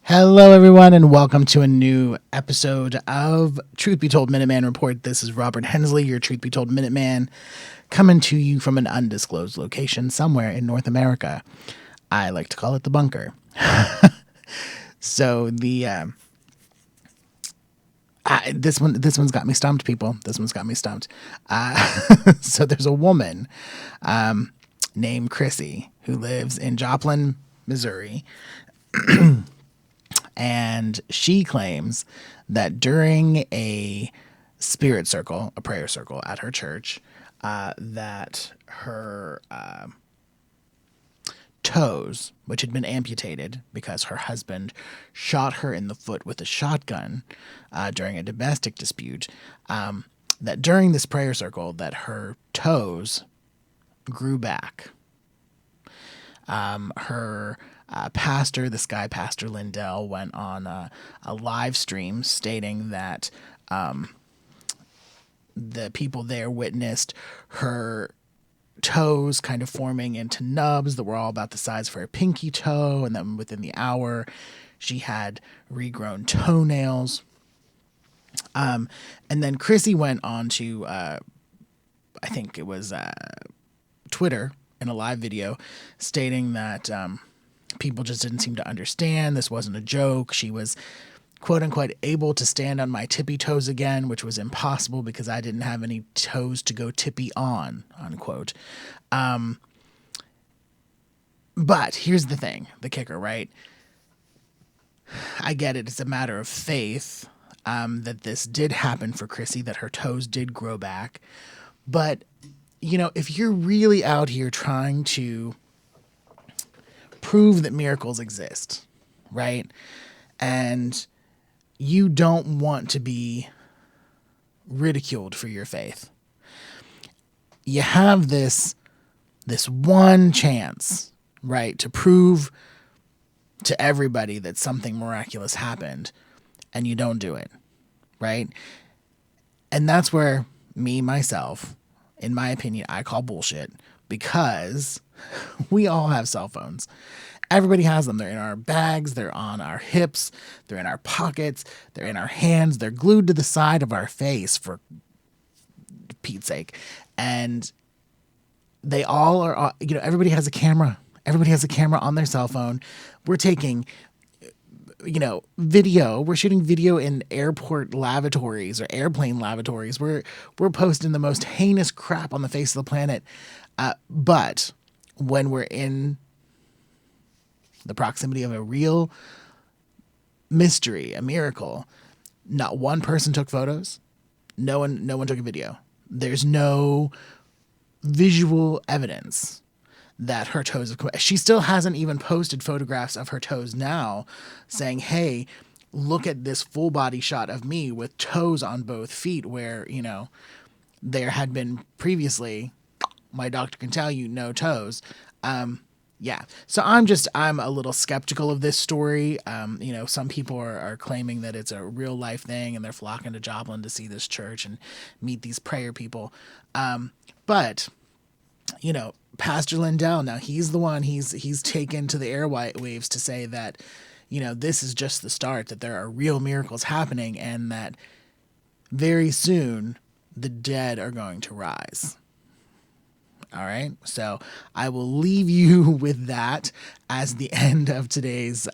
Hello, everyone, and welcome to a new episode of Truth Be Told Minuteman Report. This is Robert Hensley, your Truth Be Told Minuteman, coming to you from an undisclosed location somewhere in North America. I like to call it the bunker. So this one's got me stumped, people. This one's got me stumped. So there's a woman named Krissy who lives in Joplin, Missouri. And she claims that during a spirit circle, a prayer circle at her church, that her toes, which had been amputated because her husband shot her in the foot with a shotgun during a domestic dispute, that during this prayer circle that her toes grew back. Her pastor, this guy, Pastor Lindell, went on a live stream stating that the people there witnessed her toes kind of forming into nubs that were all about the size of her pinky toe, and then within the hour, she had regrown toenails. And then Krissy went on to, I think it was Twitter, in a live video, stating that people just didn't seem to understand. This wasn't a joke. She was, quote unquote, able to stand on my tippy toes again, which was impossible because I didn't have any toes to go tippy on, unquote. But here's the thing, the kicker, right? I get it. It's a matter of faith that this did happen for Krissy, that her toes did grow back. But, you know, if you're really out here trying to prove that miracles exist, right? And you don't want to be ridiculed for your faith. You have this one chance, right, to prove to everybody that something miraculous happened, and you don't do it, right? And that's where myself, in my opinion, I call bullshit, because we all have cell phones. Everybody has them. They're in our bags. They're on our hips. They're in our pockets. They're in our hands. They're glued to the side of our face, for Pete's sake. And they all are, you know, everybody has a camera. Everybody has a camera on their cell phone. We're taking, you know, video. We're shooting video in airport lavatories or airplane lavatories. We're posting the most heinous crap on the face of the planet. But when we're in the proximity of a real mystery, a miracle, not one person took photos. No one took a video. There's no visual evidence that her toes have come. She still hasn't even posted photographs of her toes now, saying, hey, look at this full body shot of me with toes on both feet, where, you know, there had been previously, my doctor can tell you, no toes. Yeah. So I'm a little skeptical of this story. You know, some people are claiming that it's a real life thing and they're flocking to Joplin to see this church and meet these prayer people. But, you know, Pastor Lindell, now he's the one, he's taken to the airwaves to say that, you know, this is just the start, that there are real miracles happening, and that very soon the dead are going to rise. All right. So I will leave you with that as the end of today's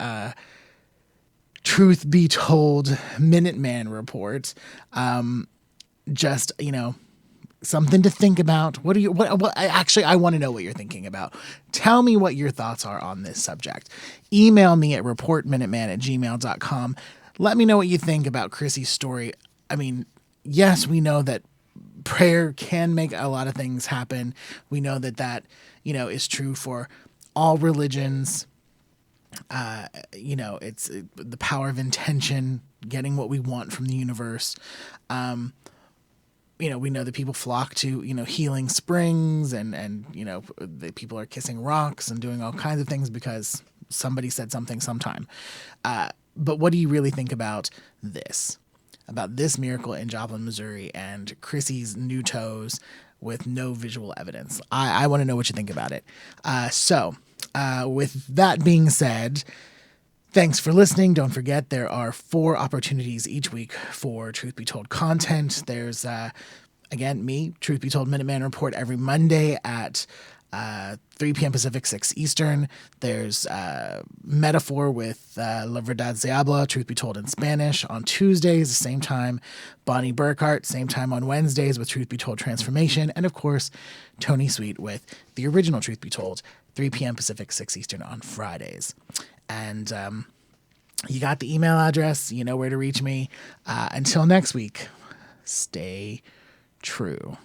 Truth Be Told Minuteman Report. Just, you know, something to think about. What I want to know what you're thinking about. Tell me what your thoughts are on this subject. Email me at reportminuteman@gmail.com. Let me know what you think about Krissy's story. I mean, yes, we know that prayer can make a lot of things happen. We know that, you know, is true for all religions. You know, it's the power of intention, getting what we want from the universe. You know, we know that people flock to, you know, healing springs, and you know, the people are kissing rocks and doing all kinds of things because somebody said something sometime. But what do you really think about this? About this miracle in Joplin, Missouri, and Krissy's new toes with no visual evidence? I want to know what you think about it. So with that being said, Thanks for listening. Don't forget, there are 4 opportunities each week for Truth Be Told content. There's, again, me, Truth Be Told Minuteman Report every Monday at 3 p.m. Pacific, 6 Eastern. There's Metaphor with La Verdad Se Habla, Truth Be Told in Spanish, on Tuesdays, the same time. Bonnie Burkert, same time on Wednesdays with Truth Be Told Transformation. And, of course, Tony Sweet with the original Truth Be Told, 3 p.m. Pacific, 6 Eastern on Fridays. And you got the email address. You know where to reach me. Until next week, stay true.